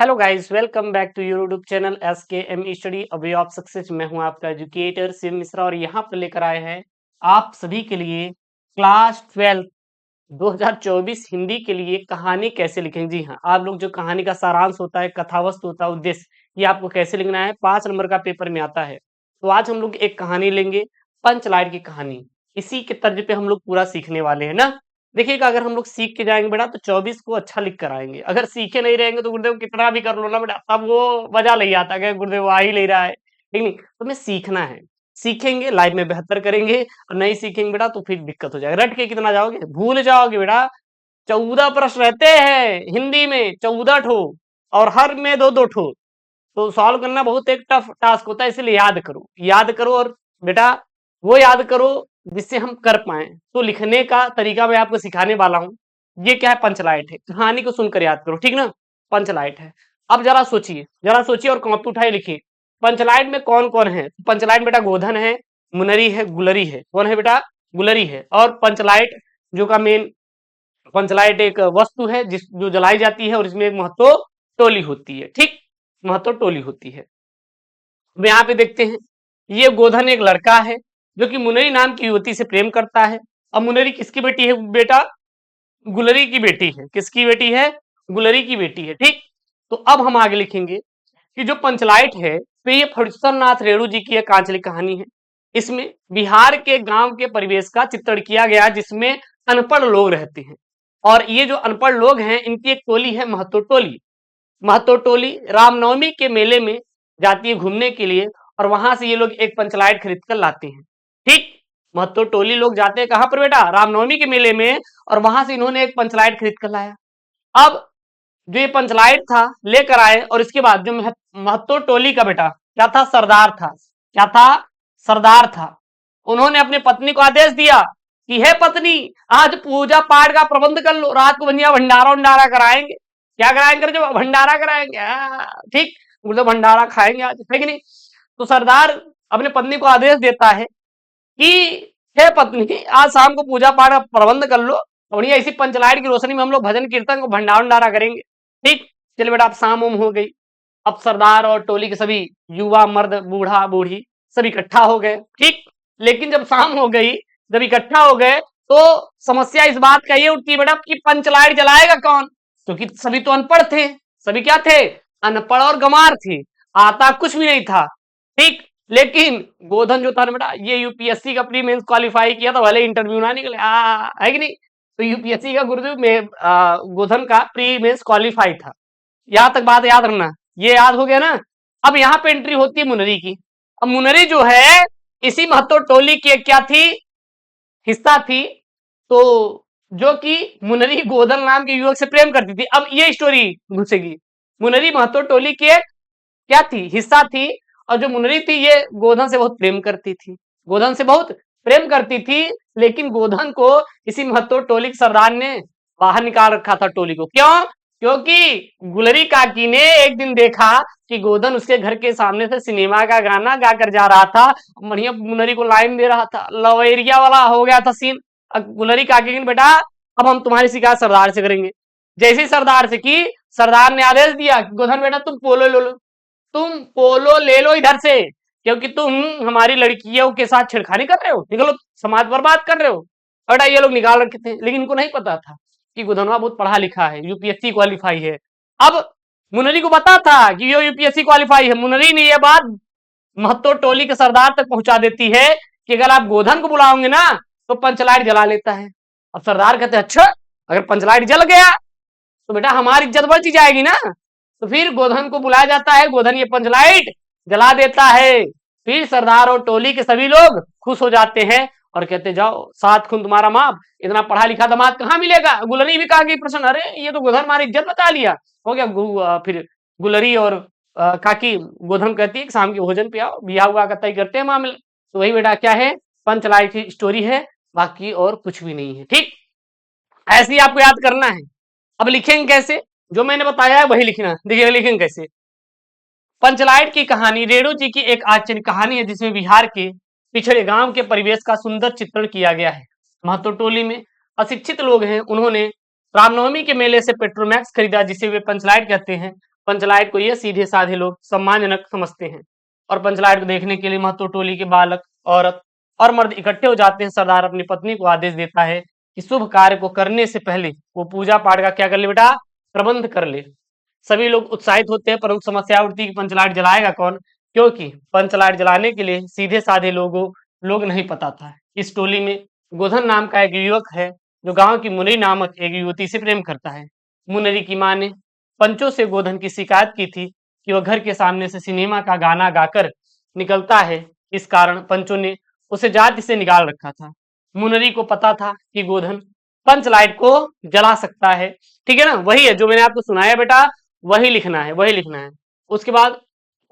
Hello guys, welcome back to YouTube channel SKM study a way of success. मैं हूं आपका educator Shiv Mishra और यहां पर लेकर आए हैं आप सभी के लिए क्लास 12 2024 हिंदी के लिए कहानी कैसे लिखें। जी हाँ, आप लोग जो कहानी का सारांश होता है, कथावस्तु होता है, उद्देश्य, ये आपको कैसे लिखना है 5 नंबर का पेपर में आता है। तो आज हम लोग एक कहानी लेंगे, पंचलाइट की कहानी। इसी के तर्ज पे हम लोग पूरा सीखने वाले हैं ना। देखिएगा, अगर हम लोग सीख के जाएंगे बेटा तो 24 को अच्छा लिख कर आएंगे। अगर सीखे नहीं रहेंगे तो गुरुदेव कितना भी कर लो ना बेटा, तब वो मजा नहीं आता कि गुरुदेव आ ही नहीं रहा है, ठीक नहीं। तो हमें सीखना है, सीखेंगे लाइफ में बेहतर करेंगे, और नहीं सीखेंगे बेटा तो फिर दिक्कत हो जाएगा। रट के कितना जाओगे, भूल जाओगे बेटा। 14 प्रश्न रहते हैं हिंदी में, 14 ठो, और हर में दो दो ठो। तो सॉल्व करना बहुत एक टफ टास्क होता है, इसलिए याद करो, याद करो। और बेटा वो याद करो जिससे हम कर पाए। तो लिखने का तरीका मैं आपको सिखाने वाला हूँ। ये क्या है, पंचलाइट है। कहानी को सुनकर याद करो, ठीक ना। पंचलाइट है। अब जरा सोचिए, जरा सोचिए और कॉपी उठाए लिखिए। पंचलाइट में कौन कौन है। पंचलाइट बेटा गोधन है, मुनरी है, गुलरी है। कौन है बेटा, गुलरी है। और पंचलाइट जो का मेन, पंचलाइट एक वस्तु है जिस जो जलाई जाती है, और इसमें एक महत्व टोली होती है, ठीक। महत्व टोली होती है। अब यहाँ पे देखते हैं, ये गोधन एक लड़का है जो कि मुनरी नाम की युवती से प्रेम करता है। अब मुनरी किसकी बेटी है बेटा, गुलरी की बेटी है। किसकी बेटी है, गुलरी की बेटी है, ठीक। तो अब हम आगे लिखेंगे कि जो पंचलाइट है, तो ये फुरसत नाथ रेणु जी की एक कांचलिक कहानी है। इसमें बिहार के गांव के परिवेश का चित्रण किया गया, जिसमें अनपढ़ लोग रहते हैं। और ये जो अनपढ़ लोग हैं, इनकी एक टोली है, महतो टोली। महतो टोली रामनवमी के मेले में जाती है घूमने के लिए, और वहां से ये लोग एक पंचलाइट खरीद कर लाते हैं, ठीक। महतो टोली लोग जाते हैं कहां पर बेटा, रामनवमी के मेले में, और वहां से इन्होंने एक पंचलाइट खरीद कर लाया। अब जो ये पंचलाइट था लेकर आए, और इसके बाद जो महतो टोली का बेटा क्या था, सरदार था। क्या था, सरदार था। उन्होंने अपनी पत्नी को आदेश दिया कि हे पत्नी, आज पूजा पाठ का प्रबंध कर लो, रात को बढ़िया भंडारा उंडारा कराएंगे। क्या कराएंगे, जो भंडारा कराएंगे, ठीक। मतलब भंडारा खाएंगे आज, है कि नहीं। तो सरदार अपने पत्नी को आदेश देता है कि हे पत्नी, आज शाम को पूजा पाठ का प्रबंध कर लो, बढ़िया इसी पंचलाइट की रोशनी में हम लोग भजन कीर्तन को भंडारा उंडारा करेंगे, ठीक। चलिए बेटा, अब शाम उम हो गई। अब सरदार और टोली के सभी युवा मर्द, बूढ़ा बूढ़ी, सब इकट्ठा हो गए, ठीक। लेकिन जब शाम हो गई, जब इकट्ठा हो गए, तो समस्या इस बात का ये उठती है बेटा कि पंचलाइट जलाएगा कौन, क्योंकि सभी तो अनपढ़ थे। सभी क्या थे, अनपढ़ और गंवार थे, आता कुछ भी नहीं था, ठीक। लेकिन गोधन जो था ना बेटा, ये यूपीएससी का प्री मेंस क्वालिफाई किया था, भले इंटरव्यू ना निकले, है कि नहीं। तो यूपीएससी का गुरुदेव में गोधन का प्री मेंस क्वालिफाई था। यहां तक बात याद रखना, ये याद हो गया ना। अब यहाँ पे एंट्री होती है मुनरी की। अब मुनरी जो है, इसी महतो टोली की एक क्या थी, हिस्सा थी। तो जो कि मुनरी गोधन नाम के युवक से प्रेम करती थी। अब ये स्टोरी घुसेगी। मुनरी महतो टोली की एक क्या थी, हिस्सा थी। और जो मुनरी थी, ये गोधन से बहुत प्रेम करती थी, गोधन से बहुत प्रेम करती थी। लेकिन गोधन को इसी महतो टोली के सरदार ने बाहर निकाल रखा था टोली को। क्यों, क्योंकि गुलरी काकी ने एक दिन देखा कि गोधन उसके घर के सामने से सिनेमा का गाना गाकर जा रहा था, बढ़िया मुनरी को लाइन दे रहा था, लव एरिया वाला हो गया था सीन। अब गुलरी काकी ने, बेटा अब हम तुम्हारी शिकायत सरदार से करेंगे। जैसे ही सरदार से की, सरदार ने आदेश दिया कि गोधन बेटा तुम पोलो ले लो, तुम पोलो ले लो इधर से, क्योंकि तुम हमारी लड़कियों के साथ छेड़खानी कर रहे हो, निकलो, समाज बर्बाद कर रहे हो। बेटा ये लोग निकाल रखे थे, लेकिन इनको नहीं पता था कि गोधनवा बहुत पढ़ा लिखा है, यूपीएससी क्वालिफाई है। अब मुनरी को पता था कि ये यूपीएससी क्वालिफाई है। मुनरी ने यह बात महतो टोली के सरदार तक पहुंचा देती है कि अगर आप गोधन को बुलाओगे ना तो पंचलाइट जला लेता है। अब सरदार कहते हैं अच्छा, अगर पंचलाइट जल गया तो बेटा हमारी इज्जत बच जाएगी ना। तो फिर गोधन को बुलाया जाता है, गोधन ये पंचलाइट जला देता है। फिर सरदार और टोली के सभी लोग खुश हो जाते हैं और कहते जाओ, सात खून तुम्हारा माप, इतना पढ़ा लिखा दामाद कहाँ मिलेगा। गुलरी भी कहा कि प्रश्न, अरे ये तो गोधन हमारी इज्जत बचा लिया, हो गया। फिर गुलरी और काकी गोधन कहती है कि शाम के भोजन पे आओ, बिया हुआ का तय करते हैं मामले। तो वही बेटा क्या है, पंचलाइट की स्टोरी है, बाकी और कुछ भी नहीं है, ठीक। ऐसे ही आपको याद करना है। अब लिखेंगे कैसे, जो मैंने बताया है वही लिखना। देखिए लिखेंगे कैसे। पंचलाइट की कहानी रेणु जी की एक आश्चर्य कहानी है, जिसमें बिहार के पिछड़े गांव के परिवेश का सुंदर चित्रण किया गया है। महतो टोली में अशिक्षित लोग हैं, उन्होंने रामनवमी के मेले से पेट्रोमैक्स खरीदा, जिसे वे पंचलाइट कहते हैं। पंचलाइट को ये सीधे साधे लोग सम्मानजनक समझते हैं और पंचलाइट को देखने के लिए महतो टोली के बालक, औरत और मर्द इकट्ठे हो जाते हैं। सरदार अपनी पत्नी को आदेश देता है कि शुभ कार्य को करने से पहले वो पूजा पाठ का क्या कर ले बेटा, प्रबंध कर ले। सभी लोग उत्साहित होते हैं, परंतु समस्या उठती है कि पंचलाइट जलाएगा कौन, क्योंकि पंचलाइट जलाने के लिए सीधे साधे लोग नहीं पता था। इस टोली में गोधन नाम का एक युवक है जो गांव की मुनरी नामक एक युवती से प्रेम करता है। मुनरी की मां ने पंचों से गोधन की शिकायत की थी कि वह घर के सामने से सिनेमा का गाना गाकर निकलता है, इस कारण पंचों ने उसे जाति से निकाल रखा था। मुनरी को पता था कि गोधन पंचलाइट को जला सकता है, ठीक है ना, वही है जो मैंने आपको सुनाया बेटा, वही लिखना है, वही लिखना है। उसके बाद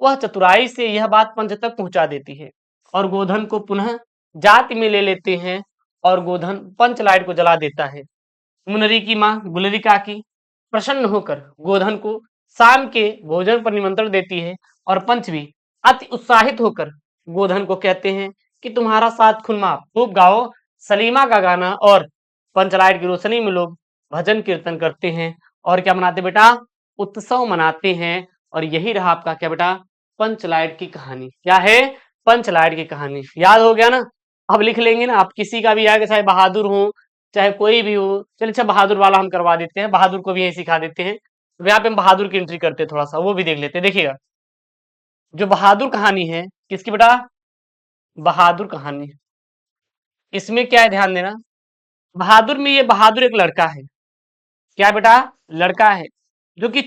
वह चतुराई से यह बात पंच तक पहुंचा देती है और गोधन को पुनः जाति में ले लेते हैं और गोधन पंचलाइट को जला देता है। मुनरी की मां गुलरी काकी प्रसन्न होकर गोधन को शाम के भोजन पर निमंत्रण देती है और पंच भी अति उत्साहित होकर गोधन को कहते हैं कि तुम्हारा साथ खुनमा खूब गाओ सलीमा का गाना। और पंचलाइट की रोशनी में लोग भजन कीर्तन करते हैं और क्या मनाते बेटा, उत्सव मनाते हैं। और यही रहा आपका क्या बेटा, पंचलाइट की कहानी। क्या है, पंचलाइट की कहानी। याद हो गया ना, अब लिख लेंगे ना, आप किसी का भी आएगा, चाहे बहादुर हो चाहे कोई भी हो। चलिए अच्छा बहादुर वाला हम करवा देते हैं, बहादुर को भी यही सिखा देते हैं। तो यहाँ पे हम बहादुर की एंट्री करते हैं, थोड़ा सा वो भी देख लेते हैं। देखिएगा जो बहादुर कहानी है किसकी बेटा, बहादुर कहानी। इसमें क्या है ध्यान देना, बहादुर में ये बहादुर एक लड़का है। क्या बेटा, लड़का है जो कि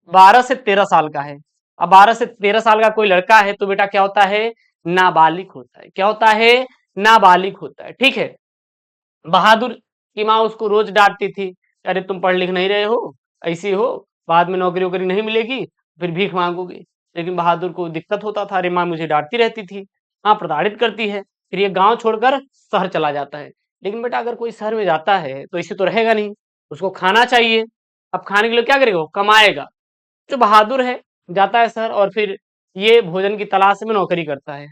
12 से 13 साल का है। अब 12 से 13 साल का कोई लड़का है तो बेटा क्या होता है, नाबालिग होता है। क्या होता है, नाबालिग होता है, ठीक है। बहादुर की माँ उसको रोज डांटती थी, अरे तुम पढ़ लिख नहीं रहे हो, ऐसे हो, बाद में नौकरी वोकरी नहीं मिलेगी, फिर भीख मांगोगे। लेकिन बहादुर को दिक्कत होता था, अरे माँ मुझे डांटती रहती थी, हाँ प्रताड़ित करती है। फिर ये गांव छोड़कर शहर चला जाता है। लेकिन बेटा अगर कोई शहर में जाता है तो इसे तो रहेगा नहीं, उसको खाना चाहिए। अब खाने के लिए क्या करेगा, वो कमाएगा। जो बहादुर है जाता है शहर और फिर ये भोजन की तलाश में नौकरी करता है।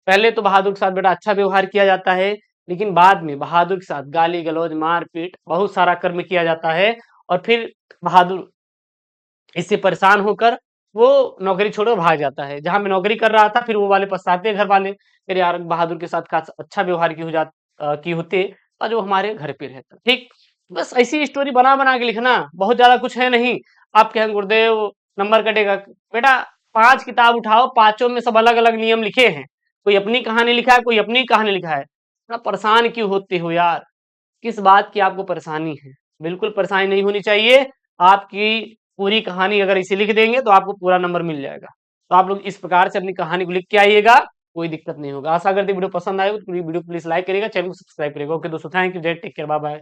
पहले तो बहादुर के साथ बेटा अच्छा व्यवहार किया जाता है, लेकिन बाद में बहादुर के साथ गाली गलौज मारपीट बहुत सारा कर्म किया जाता है। और फिर बहादुर इससे परेशान होकर वो नौकरी छोड़कर भाग जाता है। जहां मैं नौकरी कर रहा था फिर वो वाले पछताते हैं घर वाले, फिर यार बहादुर के साथ का अच्छा व्यवहार की होते और जो हमारे घर पे रहता। ठीक, बस ऐसी स्टोरी बना बना के लिखना, बहुत ज्यादा कुछ है नहीं। आप कहें गुरुदेव नंबर कटेगा, बेटा 5 किताब उठाओ, पांचों में सब अलग अलग नियम लिखे हैं। कोई अपनी कहानी लिखा है, कोई अपनी कहानी लिखा है। इतना परेशान क्यों होते हो यार, किस बात की आपको परेशानी है। बिल्कुल परेशानी नहीं होनी चाहिए। आपकी पूरी कहानी अगर इसे लिख देंगे तो आपको पूरा नंबर मिल जाएगा। तो आप लोग इस प्रकार से अपनी कहानी को लिख के आइएगा, कोई दिक्कत नहीं होगा। आशा करते वीडियो पसंद आएगा तो वीडियो प्लीज लाइक करिएगा, चैनल को सब्सक्राइब करिएगा। ओके दोस्तों, थैंक यू, जय टेक केयर, बाय बाय।